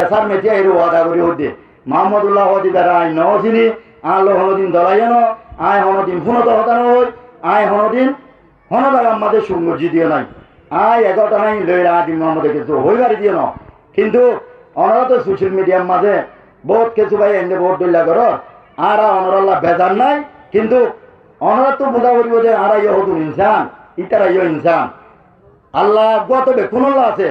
এসার মেটিয়া এর ওয়াদা করি হতে মোহাম্মদুল্লাহ হদি বেড়া আইন নচিনি আলো হনদিন দলাইন আয় হনদিন ফুনত হতানো হই আয় হনদিন হনদাগ আমাদের সুন্দর্জি দিয়ে নাই আয় এগারোটা নাই লইলা আদি মোহাম্মদের কিছু হইবারি দিয়ে ন কিন্তু ওনারা তো সোশ্যাল মিডিয়ার মাঝে বহুত কিছু ভাই এনে ভোট দইলা কর আর অনরাল্লাহ বেজার নাই কিন্তু ওনারা তো বোঝা করিব যে আর ইয়ে হতুন ইনসান ইতারা ইয়ে ইনসান আল্লাহ গত বেকুনল্লাহ আছে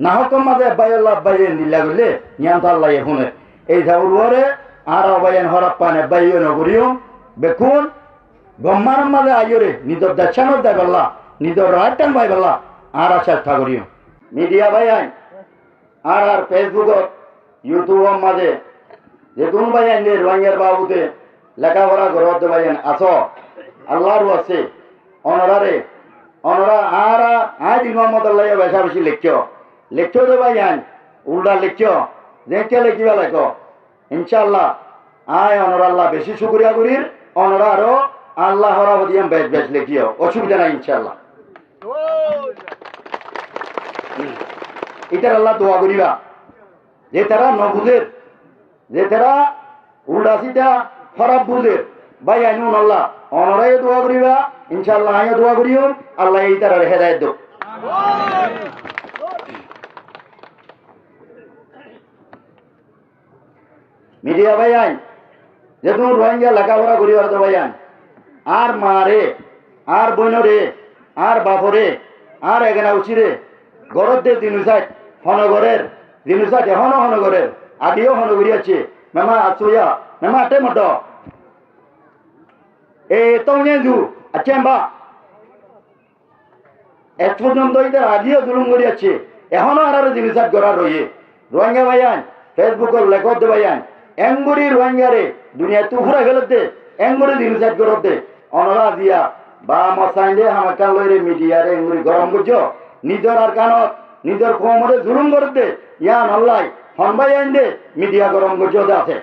না হকম মাঝে বাইল্লাহ বাইরে নিলা করলে ইয়ান তো আল্লাহ এখনে এই ঝাউরে আর বাইন হরপ পানে বাইয় নগরিও বেকুন গম্মার মাঝে আইরে নিজের দেশানোর দেখাল্লা নিজের রায়টান ভাই বললা আর চেষ্টা করিও মিডিয়া ভাই আইন আর ফেসবুকত ইউটিউবের মাঝে যে কোন ভাই আইন রোহিঙ্গার বাবুতে লেখাপড়া ঘরত ভাই আইন আস আল্লাহরও আছে অনরারে অনরা আর আয় দিন মোহাম্মদ আল্লাহ বেশা বেশি লেখিও তো ভাই আইন উল্টা লেখিও দেখে লেখিবা লেখ ইনশাল্লাহ আয় অনরা আল্লাহ বেশি শুক্রিয়া করির অনরা আরো আল্লাহ হরাবদিয়াম বেশ বেশ লেখিও অসুবিধা নাই ইনশাল্লাহ এটার আল্লাহ দোয়া করিবা যে তারা নবুদের যে তারা উল্টা সিটা খারাপ বুঝের ভাই আইনুন আল্লাহ অনরাই দোয়া করিবা ইনশাল্লাহ আইও দোয়া করিও আল্লাহ এই তারা হেদায়েত দো মিডিয়া ভাই আইন যে তুমি রোহিঙ্গা লেখাপড়া করিবার তো ভাই আইন আর মা রে আর বইনরে আর বাপরে আর এখানে উচিরে গরত দে দিনুসাইট হনগরের দিনুসাইট এখনো হনগরের আগেও হনগরি আছে মেমা আসুয়া মেমা আটে মত এ তংজু আচ্ছা এক পর্যন্ত এদের আগেও জুলুম করি আছে এখনো আর দিনুসাইট করা রয়ে রোহিঙ্গা ভাইয়ান ফেসবুকের লেখক দে ভাইয়ান এঙ্গুরি রোহিঙ্গারে দুনিয়া তুফরা ফেলতে এঙ্গুরি দিনুসাইট করত দে অনরা দিয়া বা মশাইলে হামাকান লইরে মিডিয়ারে এঙ্গুরি গরম করছো নিজের আর কানত নিজের কোমরে জুলুম করতে ইয়ান আল্লাহ হনবাই আইন দে মিডিয়া গরম করছো আছে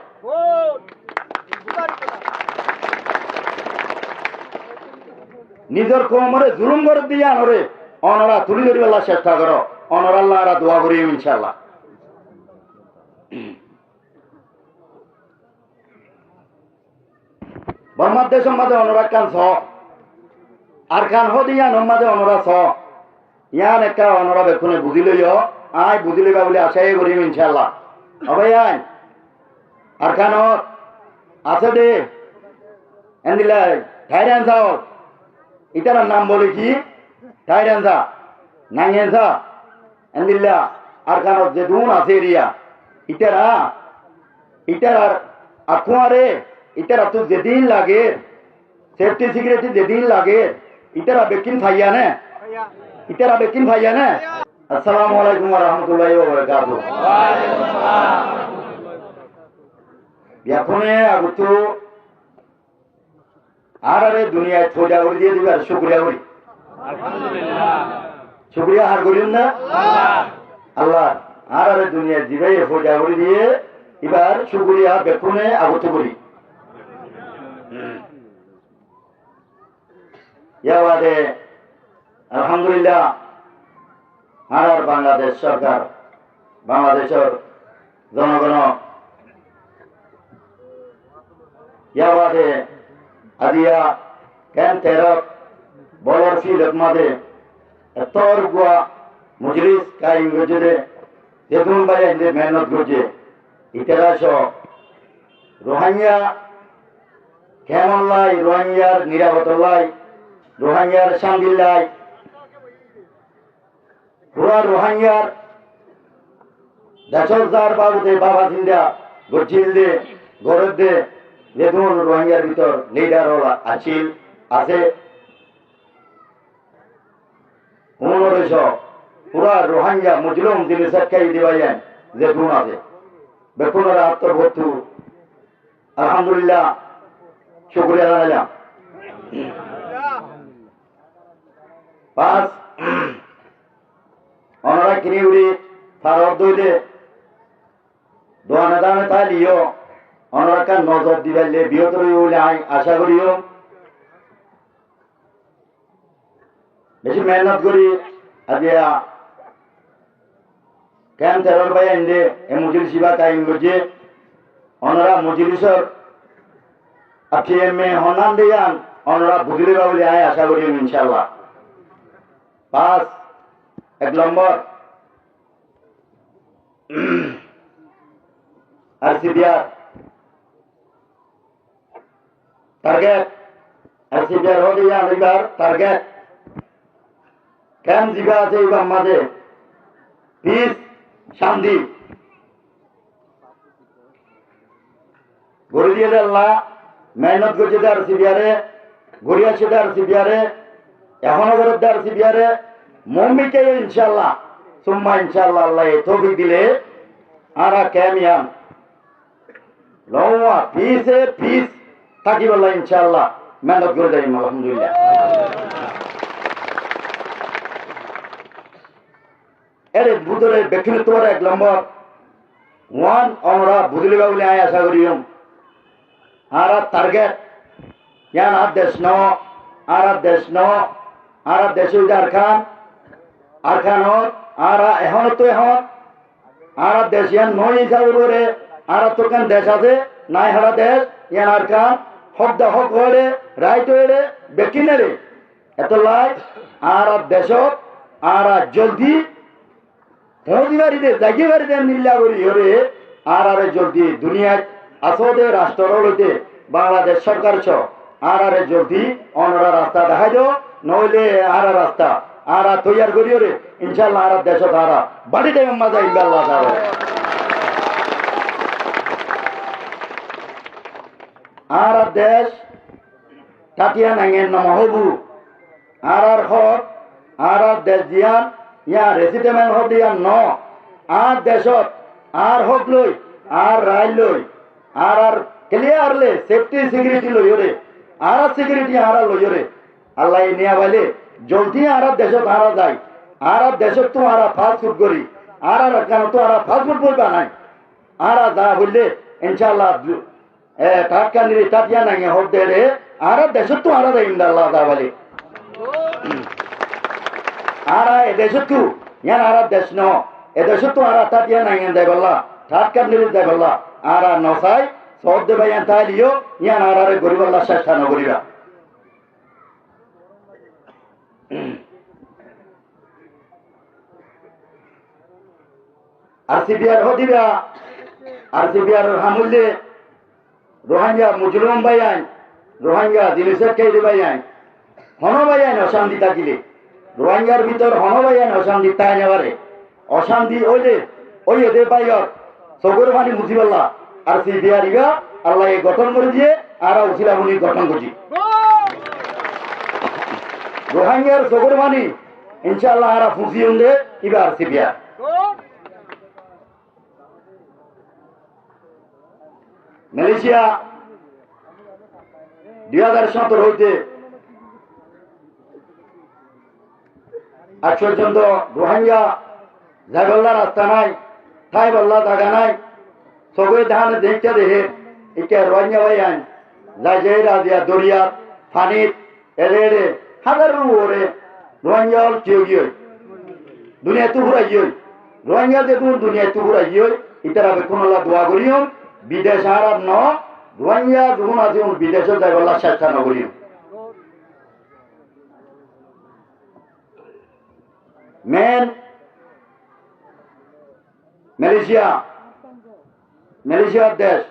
নিজের কোমরে জুলুম করে দিয়ে আনরে অনরা তুলি ধরিবেলা চেষ্টা করো অনর আল্লাহ আর দোয়া করি ইনশাল্লাহ বর্মার দেশের মাঝে অনরা কান ছ আর কান হদিয়ান মাঝে অনরা ছ ইয়ান একটা অনরা বেক্ষণে বুঝি লইও আয় বুঝি লইবা বলে আশাই করিম ইনশাল্লাহ হবে আইন আর কানত আছে দে এন্দিলা থাইরান যাও ইটার নাম বলে কি থাইরানসা নাইয়েনসা এন্দিল্লা আর কানত যে দুন আছে এরিয়া ইটারা ইটার আর আকুয়ারে ইটারা তো যেদিন লাগে সেফটি সিকিউরিটি যেদিন লাগে ইটারা বেকিন ফাইয়া নে ইটারা বেকিন ফাইয়া নে আসসালামু আলাইকুম ওয়া রাহমাতুল্লাহি ওয়া বারাকাতুহু ওয়া আলাইকুম আসসালাম এখনে আগতো আর দুনিয়ায় খোঁজা করে দিয়ে দিবে আর শুক্রিয়া করি আলহামদুলিল্লাহ শুক্রিয়া আর করিম না আল্লাহ আর দুনিয়ায় দিবে খোঁজা করে দিয়ে এবার শুক্রিয়া বেকুনে আগত করি ইয়াবাদে আলহামদুলিল্লাহ আর বাংলাদেশ সরকার বাংলাদেশের জনগণ ইয়াবাদে আদিয়া কেন তেরক বলর ফিলত মাদে তোর গুয়া মজলিস কায়েম গজে যেতুন ভাই যে মেহনত গজে ইতিহাস রোহিঙ্গা কেমন লাই রোহিঙ্গার নিরাপদ লাই রোহিঙ্গার শান্তির লাই পুরা রোহিঙ্গার দেশর বাবুতে বাবা চিন্তা গজিল দে গরদ দে যেতুন রোহিঙ্গার ভিতর লিডার আছিল আছে 1500 পুরা রোহিঙ্গা মুজলুম যিনি সাক্ষাই দিবাইয়েন যেতুন আছে বেকুনের আত্মভর্তু আলহামদুলিল্লাহ শুক্রিয়া জানাইলাম পাঁচ অনরা কিনি উড়ি ফারত দইলে দোয়ানে দানে তাইলিও অনরাকার নজর দিবাইলে বৃহত্তর আশা করিও বেশি মেহনত করি আজিয়া কেন তেরর ভাই আইন্দে এ মজলিসি বা কাইম গজে অনরা মজলিসর আপনি এমএ হনান দিয়ান অনরা বুঝলি বা বলে আয় আশা করি ইনশাআল্লাহ। 5 1 নম্বর আরসিবিআর টার্গেট আরসিবিআর হয়ে যান এবার টার্গেট কেন জিগা আছে এবার মাঝে পিস শান্তি গড়ে দিয়ে আল্লাহ মেহনত করছে আরসিবিআরে গড়িয়াছে আরসিবিআরে এখনো করে আরসিবিআরে মম্মিকে ইনশাআল্লাহ সুম্মা ইনশাআল্লাহ আল্লাহ তৌফিক দিলে আরা ক্যামিয়ান লওয়া পিসে পিস থাকি বললা ইনশাআল্লাহ মেহনত করে যাই আলহামদুলিল্লাহ। এর বুধরে ব্যক্তিত্ব 1 নম্বর 1 আমরা বুঝলি বাবুলে আয় আশা করিম আরা টার্গেট ইয়ান আর দেশ ন আর দেশ আরখান আরা এখন তো এখন আর দেশ ইয়ান নয় হিসাবে করে আর তো কেন দেশ আছে নাই হারা দেশ ইয়ান আরখান হক দা হক হলে রাইট হলে বেকিনে রে এত লাই আর দেশত আর জলদি হদি বাড়িতে জাগি বাড়িতে নিল্লা করি হরে আর জলদি দুনিয়ায় আসদে রাষ্ট্র হইতে বাংলাদেশ সরকার ছ আর জলদি অনরা রাস্তা দেখাই দো নইলে আর রাস্তা আর তৈয়ার করি রে ইনশাল্লাহ আর দেশ তারা বাড়িতে মজা ইনশাল্লাহ আর দেশ কাটিয়া নাঙেন নহবু আর হক আর দেশ দিয়ান ইয়া রেসিডেন্ট হক দিয়ান ন আর দেশত আর হক লই আর রায় লই আর ক্লিয়ারলে সেফটি সিকিউরিটি লই রে আর সিকিউরিটি আর লই রে আল্লাহ নিয়া বলে জলদি আর দেশত আর যায় আর দেশত তো আর ফাস্ট ফুড করি আর কেন তো আর ফাস্ট ফুড বলবা নাই আর যা বললে ইনশাআল্লাহ টাটকা নিরে টাটিয়া নাঙে হক দে রে আর দেশত তো আর ইনশাআল্লাহ যা বলে আর এ দেশত তো ইয়ান আর দেশ ন এ দেশত তো আর টাটিয়া নাঙে দে বললা টাটকা নিরে দে বললা আর নসাই সব দে ভাইয়ান তাইলিও ইয়ান আর গরিব আল্লাহ চেষ্টা ন করিবা। আরসিবিআর হদিবা আরসিবিআর হামুল্লে রোহিঙ্গা মুজলুম ভাইয়ান রোহিঙ্গা জিনিসের কেড়ে ভাইয়ান হন ভাইয়ান অশান্তি থাকিলে রোহিঙ্গার ভিতর হন ভাইয়ান অশান্তি তাই নেবারে অশান্তি ওইলে ওই এদের ভাইয়র চকুর পানি মুজিবাল্লাহ আরসিবিআর ইবা আল্লাহ গঠন করে দিয়ে আর উসিলামুনি গঠন করছি রোহিঙ্গার চকুর পানি ইনশাআল্লাহ আর ফুসি উন্দে ইবা আরসিবিআর মালয়েশিয়া 2017 হইতে আজ পর্যন্ত রোহিঙ্গা জাগল্লা রাস্তা নাই ঠাই বল্লা জায়গা নাই সবে ধান দেখতে দেখে ইকে রোহিঙ্গা ভাই আইন যাই রাজিয়া দরিয়া ফানিত এড়ে হাজার ওরে রোহিঙ্গা হল কেউ গিয়ে দুনিয়া তো ঘুরাই গিয়ে রোহিঙ্গা দেখুন দুনিয়া তো ঘুরাই গিয়ে ইতারা বেকুন দোয়া করিও বিদেশ আর ন রোহিঙ্গা যখন আছে বিদেশে যাই বল্লা চেষ্টা নকরিও মেন মালয়েশিয়ার দেশ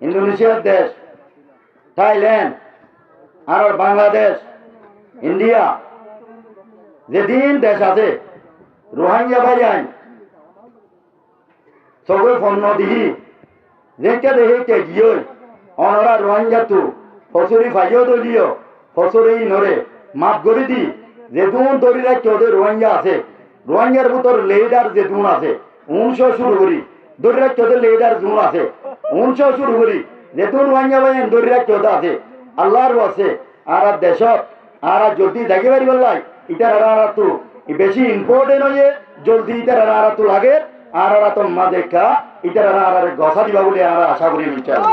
ইন্দোনেশিয়ার দেশ থাইল্যান্ড আর বাংলাদেশ ইন্ডিয়া যেদিন দেশ আছে রোহিঙ্গা ভাই আইন সবে ফন্ন দিহি যেটা দেখে কে গিয়ে অনরা রোহিঙ্গা তো ফসরি ফাইও দলিও ফসরি নরে মাপ করে দি যেদুন দরি রাখতে ওদের রোহিঙ্গা আছে রোহিঙ্গার ভিতর লেডার যেদুন আছে 1900 শুরু করি দরি রাখতে ওদের লেডার জুন আছে 1900 শুরু করি যেদুন রোহিঙ্গা ভাই দরি রাখতে ওদের আছে আল্লাহর আছে আর দেশত আর জলদি দেখে পারি বললাই ইটার আর তো বেশি ইম্পর্টেন্ট হয়ে জলদি ইটার আর তো লাগে আর তো মা দেখা ইটার আর গসা দিবা বলে আর আশা করি ইনশাআল্লাহ।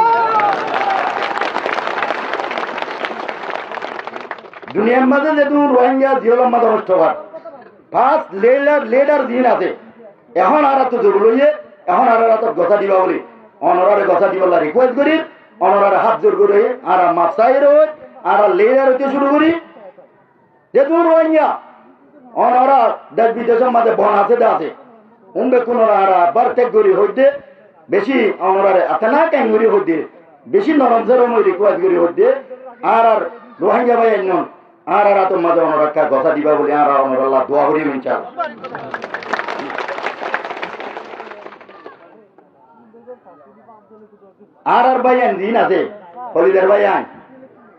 দুনিয়ার মাঝে যেহেতু রোহিঙ্গা জিওলার মাঝে নষ্ট হওয়ার ফার্স্ট লেডার দিন আছে এখন আর তো জরুর লইয়ে এখন আর তো কথা দিবা বলি অনরারে কথা দিবার রিকোয়েস্ট করি অনরারে হাত জোর করে আর মাপসাই রই আর লেয়ার হইতে শুরু করি যে দূর রোহিঙ্গা অনরা দেশ বিদেশের মাঝে বন আছে দে আছে উনবে কোন আর বারটেক করি হইতে বেশি অনরারে আতনা ক্যাঙ্গুরি হইতে বেশি নরম জরম রিকোয়েস্ট করি হইতে আর রোহিঙ্গা ভাই নন আর তো মাঝে অনরাক্কা কথা দিবা বলি আর অনরাল্লাহ দোয়া করি ইনশাআল্লাহ আর ভাইয়ান দিন আছে হলিদের ভাইয়ান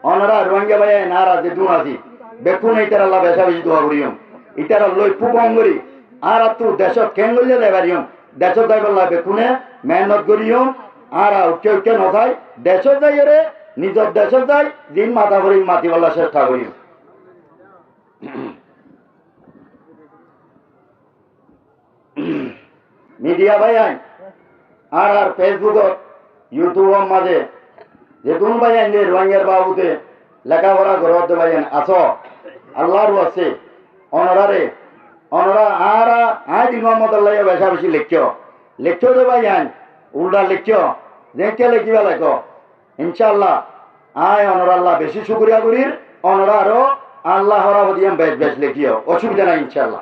অনরা রোহিঙ্গা ভাইয়ান আর আছে দুন আছি বেকুন ইটার আল্লাহ বেশা বেশি দোয়া করিও ইটার লই পুবং করি আর তু দেশ কেন গলিয়ে দেবারিও দেশ যাইবল্লা বেকুনে মেহনত করিও আর উঠে উঠে নথাই দেশ যাইরে নিজের দেশ যাই দিন মাথা ভরি মাতিবল্লা চেষ্টা করিও মিডিয়া ভাইয়ান আর ফেসবুকত ইউটিউবের মাঝে যে কোন ভাইয়ান যে রোহিঙ্গার বাবুতে লেখাপড়া করতে ভাইয়ান আস আল্লাহর আছে অনরারে অনরা আর আজ মোহাম্মদ আল্লাহ বেশা বেশি লিখছ যে ভাইয়ান উল্টা লিখছ যে কে লিখিবা লেখ ইনশাআল্লাহ আয় অনরা আল্লাহ বেশি শুক্রিয়া করির অনরা আরো আল্লাহ হরাবদিয়াম বেশ বেশ লিখিও অসুবিধা নাই ইনশাআল্লাহ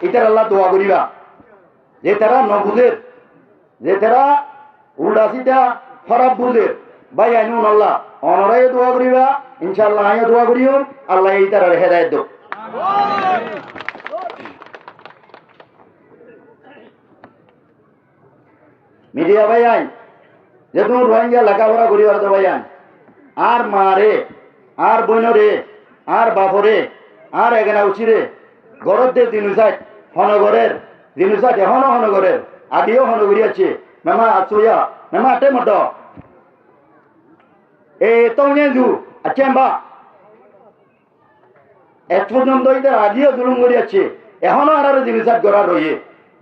এটার আল্লাহ দোয়া করিবা যে তারা নবুদের যে তারা উল্টা সিটা খারাপ বুঝে ভাই আইনুন আল্লাহ অনরাই দোয়া করিবা ইনশাআল্লাহ আইও দোয়া করিও আল্লাহ এই তারা হেদায়েত দাও মিডিয়া ভাই আইন যে তুমি রোহিঙ্গা লেখাপড়া করিবার তো ভাই আইন আর মা রে আর বোন রে আর বাপরে আর এখানে উচিরে ঘরের যে জিনিস হনগরের জিনিস এখনো হনগরের আগেও হনগরি আছে মেমা আসুয়া মেমা আটে মত তু আচ্ছা এক পর্যন্ত এদের আগেও জুলুম করি আছে এখনো আর জিনিস গড়া রয়ে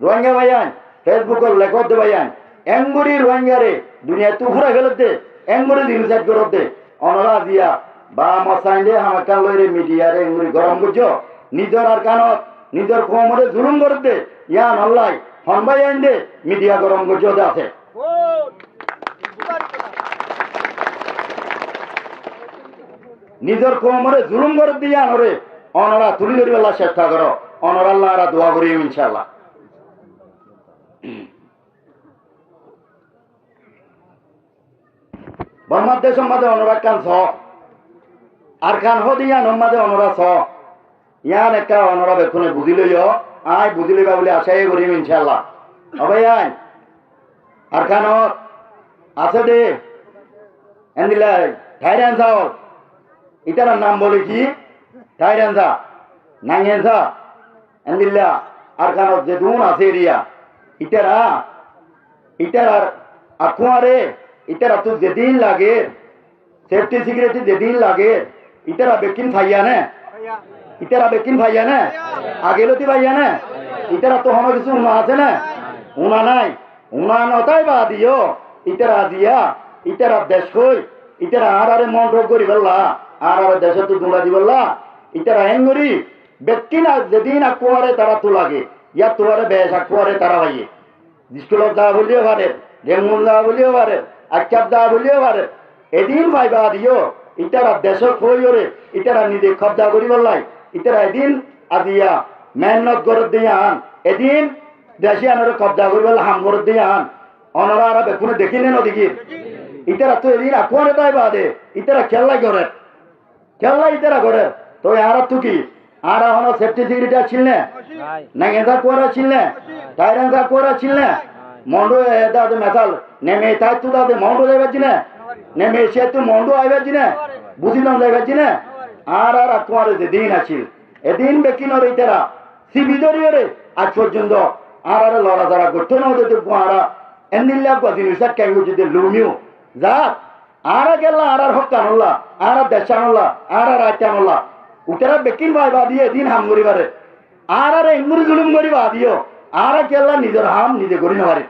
রোহিঙ্গা ভাইয়ান ফেসবুকের লেখক দে ভাইয়ান এঙ্গুরি রোহিঙ্গারে দুনিয়া তু ঘুরে ফেলত দে এঙ্গুরি জিনিস গড়ত দে অনরা দিয়া বা মশাইন দে হামাকান লইরে মিডিয়ারে এঙ্গুরি গরম করছো নিজের আর কানত নিজের কোমরে জুলুম করে দে ইয়ান আল্লাহ হনবাই আইন দে মিডিয়া গরম করছো আছে নিজের কোমরে জুলুম করে দিয়ে আনরে অনরা তুলি ধরি আল্লাহ চেষ্টা করো অনর আল্লাহ আর দোয়া করি ইনশাআল্লাহ বর্মার দেশের মাঝে অনরা কান ছ আর কান হদিয়ান মাঝে অনরা ছ ইয়ান একটা অনরা বেক্ষণে বুঝি লইও আয় বুঝি লইবা বলে আশাই করিম ইনশাআল্লাহ অবাই আইন আর কানত আছে দে এন্দিলা থাইরান চাওল ইটার নাম বলে কি থাইরানসা নাঙ্গেনসা এন্দিল্লা আর কানত যে দুন আছে এরিয়া ইটারা ইটার আকুয়ারে ইটারা তো যেদিন লাগে সেফটি সিকিউরিটি যেদিন লাগে ইটারা বেকিন ফাইয়া নে ইটারা বেকিন ভাইয়া না আগেলতি ভাইয়া না ইটারা তো হনো কিছু উনা আছে না উনা নাই উনা নতাই বা দিও ইটারা দিয়া ইটারা দেশ কই ইটারা আরে মন রোগ করি বললা আরে দেশে তো দুলা দি বললা ইটারা হেঙ্গরি বেকিন যেদিন আকুয়ারে তারা তো লাগে ইয়া তোয়ারে বেশ আকুয়ারে তারা ভাইয়ে স্কুলত দা বলিও পারে ডেঙ্গুল দা বলিও পারে আচ্ছাপ দা বলিও পারে এদিন ভাইবা দিও ইটারা দেশ কইরে ইটারা নিজে কবজা করি বললাই ইতারা এদিন আজিয়া মেহনত করে দিয়ে আন এদিন দেশে আনার কবজা করবে হাম করে দিয়ে আন অনারা আর বেকুনে দেখিলে নদীকে ইতারা তো এদিন আকুয়ারে তাই বাদে ইতারা খেলা করে খেলা ইতারা করে তো আর তো কি আর হন সেফটি সিকিউরিটি ছিল না গেঁদা কোয়ারা ছিল না টাইরাঙ্গা কোয়ারা ছিল না মন্ডো দাদে মেসাল নেমে তাই তু দাদে মন্ডো যাইবাছি না নেমে সে তু মন্ডো আইবাছি না বুঝিলাম যাইবাছি না আর আর আকুয়ারে যেদিন আছিল এদিন বেকিনর ইতারা সিবিদরিয়রে আজ পর্যন্ত আর আর লড়াচড়া করতে না হতে কুয়ারা এন্দিল্লা জিনিস কেঙ্গু যদি লুমিও যা আর গেল্লা আর আর হক আনল্লা আর দেশানল্লা আর আর আটানল্লা উতারা বেকিন ভাই বা দিয়ে এদিন হাম করিবারে আর আর এঙ্গুরি জুলুম করিবা দিও আর গেল্লা নিজের হাম নিজে করি না পারে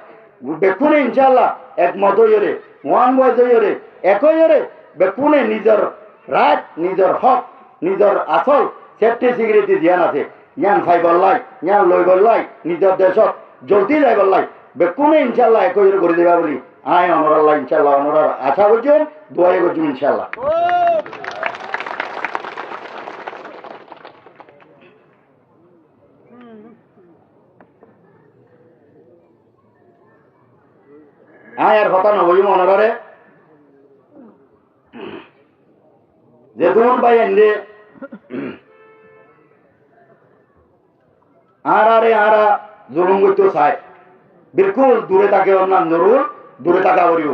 বেকুনে ইনশাআল্লাহ একমত হইরে ওয়ান বয়স হইরে একই হইরে বেকুনে নিজের রাত নিজের হক নিজের আসল সেফটি সিকিউরিটি ধ্যান আছে ইয়ান খাই বললাই ইয়ান লই বললাই নিজের দেশত জলদি যাই বললাই বেকুনে ইনশাল্লাহ একই করে দিবা বলি আয় অনরাল্লাহ ইনশাল্লাহ অনরার আশা করছেন দোয়াই করছেন ইনশাল্লাহ। আয় আর কথা নবই অনরারে যে দুন ভাই এনে আরা জুলুম করতে চায় বিলকুল দূরে থাকে না জরুর দূরে থাকা করিব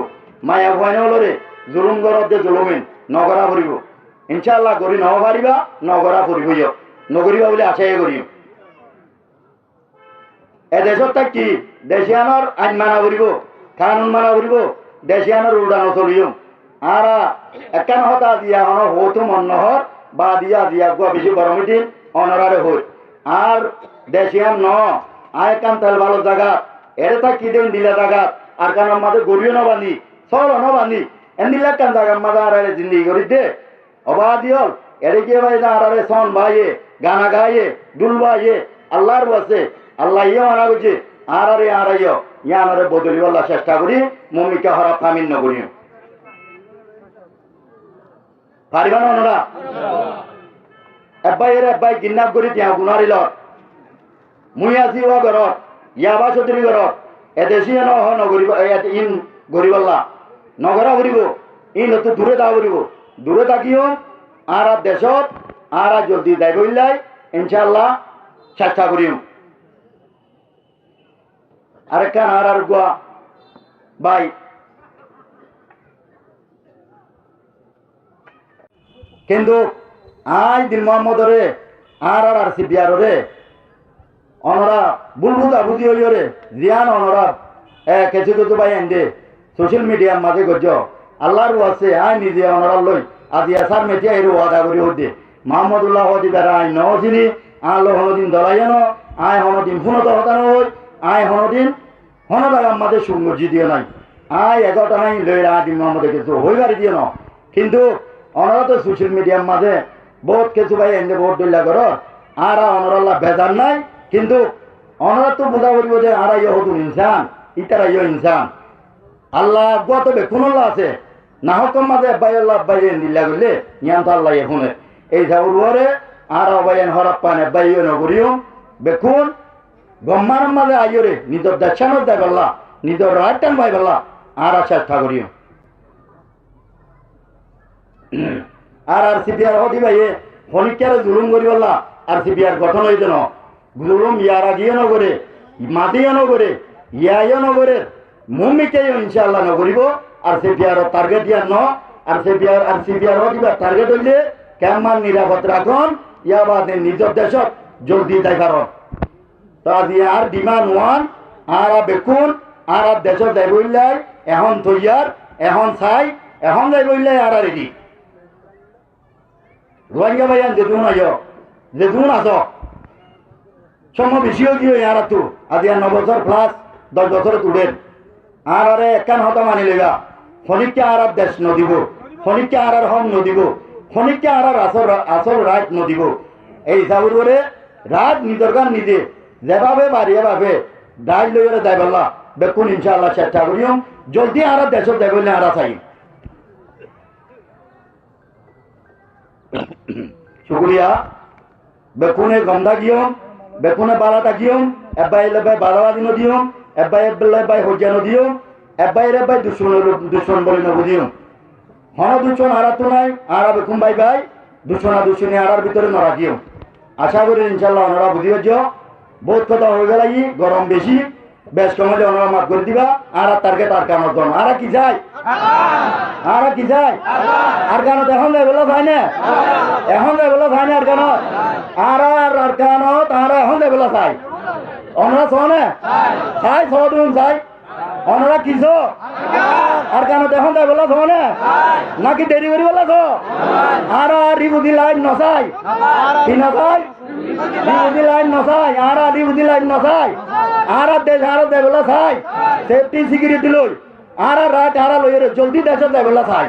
মায়া ভয় নলরে জুলুম ঘরত যে জুলুমিন নগরা করিব ইনশাআল্লাহ গড়ি নব পারিবা নগরা ফুরিব নগরিবা বলে আশাই করিব। এ দেশত থাকি দেশিয়ানোর আইন মানা করিব কানুন মানা করিব দেশিয়ানোর উল্টানো চলিও আর একান হতা দিয়া হন হতো মন নহর বা দিয়া দিয়া গুয়া বেশি গরম দিন অনরারে হই আর দেশিয়ান ন আয় কান তেল ভালো জায়গা এরে তা কি দেন দিলা জায়গা আর কান মাঝে গড়িও না বান্ধি চল ন বান্ধি এন দিলা কান জায়গা মাঝে আরে জিন্দি করি দে অবা দিয়ল এরে কি ভাই না আরে সন ভাইয়ে গানা গাইয়ে দুল ভাইয়ে আল্লাহর বাসে আল্লাহ ইয়ে মানা করছে আর আরে আর ইয়ানরে বদলি বলা চেষ্টা করি মমিকা হরা ফামিন নগরী পারিবা না ওনারা এব্বাই এর এব্বাই কিডন্যাপ করি দিয়া গুনারিল মুই আছি ও ঘরত ইয়াবা চৌধুরী ঘরত এদেশি ন নগরিব ইন গরিবাল্লা নগরা করিব ইন তো দূরে দা করিব দূরে থাকিও আর দেশত আর জলদি যাই বললাই ইনশাআল্লাহ চেষ্টা করিম। আরেকখান আর গুয়া ভাই কিন্তু আজ দিন মোহাম্মদরে আর সি বিয়ারে অনরা বুলবুদা বুঝি হইরে জিয়ান অনরা কিছু কিছু ভাই এনে সোশ্যাল মিডিয়ার মাঝে গজ আল্লাহর আছে আয় নিজে অনরা লই আজি আসার মেটিয়া এর ওয়াদা করি হতে মোহাম্মদুল্লাহ হদি বেড়া আই নচিনি আলো হনদিন দলাইন আয় হনদিন ফুনত হতানো হই আয় হনদিন হনদাগার মাঝে সুমর্জি দিয়ে নাই আয় 11টা নাই লইরা দিন মোহাম্মদে কিছু হইবারি দিয়ে ন কিন্তু অনরা তো সোশ্যাল মিডিয়ার মাঝে বহুত কিছু ভাই এনে ভোট দিল্লা কর আর অনরাল্লাহ বেজার নাই কিন্তু অনরা তো বোঝা করিব যে আর হতুন ইনসান ইতারা ইনসান আল্লাহ গত বেকুনল্লাহ আছে না হকম মাঝে আব্বাই আল্লাহ আব্বাই দিল্লা করলে ইয়ান তো আল্লাহ এখনে এই সাউরে আর অবাইন হরপ পান আব্বাই নগরীয় বেকুন ব্রহ্মার মাঝে আইরে নিজের দেশানোর দেয় বললা নিজের রাইট টান ভাই বললা আর চেষ্টা করিও আর সিপিআর হদি ভাইয়ে ফনিকারে জুলুম করি বললা আর সিপিআর গঠন হইতে ন জুলুম ইয়ারা গিয়ে নগরে মাতিও নগরে ইয়াইও নগরে মুমিকেও ইনশাআল্লাহ নগরিব আর সিপিআর টার্গেট ইয়ার ন আর সিপিআর হদিবার টার্গেট হইলে কেমন নিরাপদ রাখন ইয়া বাদে নিজের দেশত জলদি যাই কারণ তা দিয়ে আর ডিমান্ড ওয়ান আর বেকুন আর দেশত যাই বললাই এখন তৈয়ার এখন চাই এখন যাই বললাই আর রেডি রোহিঙ্গা ভাইয়ান যেতুন আস সময় বেশিও কি আর তো আজি 9 বছর প্লাস 10 বছর তুলেন আর আরে একান হতা মানি লেগা ফনিককে আর দেশ নদিব ফনিককে আর হম নদিব ফনিককে আর আসল রাজ নদিব এই হিসাবের করে রাজ নিজের গান নিজে যেভাবে বাড়িয়ে ভাবে ডাইল লইরে যাই বললা বেকুন ইনশাআল্লাহ চেষ্টা করিও জলদি আর দেশত যাই বললে আর চাই শুক্রিয়া বেকুনে গন্ধা দিয়ম বেকুনে বালাটা দিয়ম এবাই এবাই বালাওয়া দিন দিয়ম এবাই এবাই হজ্জানো দিয়ম এবাই এবাই দুশ্মন বলে নব দিয়ম হন দুশ্মন হারা তো নাই আর বেকুন বাই বাই দুশ্মনা দুশ্মনী আড়ার ভিতরে নরা দিয়ম আশা করি ইনশাল্লাহ ওনারা বুঝি হজ্জ বহুত কথা হয়ে গেল গরম বেশি বেশ কমলে ওনারা মাফ করে দিবা আর টার্গেট আর কামত গরম আর কি যায় আর কি যায় আর কানত এখন যাই বলো ভাই না এখন যাই বলো ভাই না আর কানত আর কানত আর এখন যাই বলো চাই ওনারা শোনে চাই ছদিন চাই ওনারা কিস আর কানত এখন যাই বলো শোনে নাকি দেরি করি বলো তো আর রিবুদি লাইন নচাই কি নচাই রিবুদি লাইন নচাই আর রিবুদি লাইন নচাই আর দেশ বলো চাই সেফটি সিকিউরিটি লই আর রাত আর লইরে জলদি দেশত যাই বলা চাই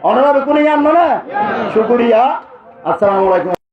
ওনারা বেকুনে আনবো না শুকুরিয়া আসসালামু আলাইকুম।